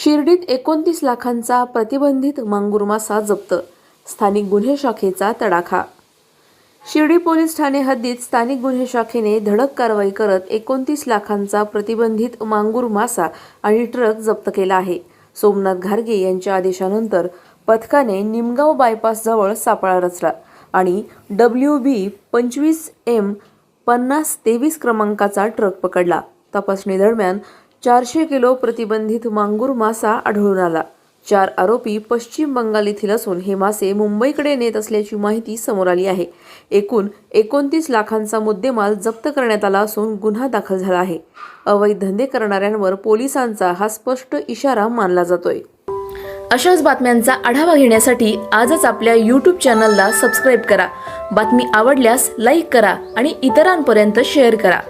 शिर्डीत 29 लाखांचा प्रतिबंधित मांगूर मासा जप्त, स्थानिक गुन्हे शाखेचा तडाखा। शिर्डी पोलीस ठाणे हद्दीत स्थानिक गुन्हे शाखेने धडक कारवाई करत 29 लाखांचा प्रतिबंधित मांगूर मासा आणि ट्रक जप्त केला आहे। सोमनाथ घारगे यांच्या आदेशानंतर पथकाने निमगाव बायपास जवळ सापळा रचला आणि WB 25M 5023 क्रमांकाचा ट्रक पकडला। तपासणी दरम्यान 400 किलो प्रतिबंधित मांगूर मासा आढळून आला। 4 आरोपी पश्चिम बंगाल येथील असून हे मासे मुंबईकडे नेत असल्याची माहिती समोर आली आहे। एकूण 29 लाखांचा मुद्देमाल जप्त करण्यात आला असून गुन्हा दाखल झाला आहे। अवैध धंदे करणाऱ्यांवर पोलिसांचा हा स्पष्ट इशारा मानला जातोय। अशाच बातम्यांचा आढावा घेण्यासाठी आजच आपल्या YouTube चॅनलला सबस्क्राइब करा। बातमी आवडल्यास लाईक करा आणि इतरांपर्यंत शेअर करा।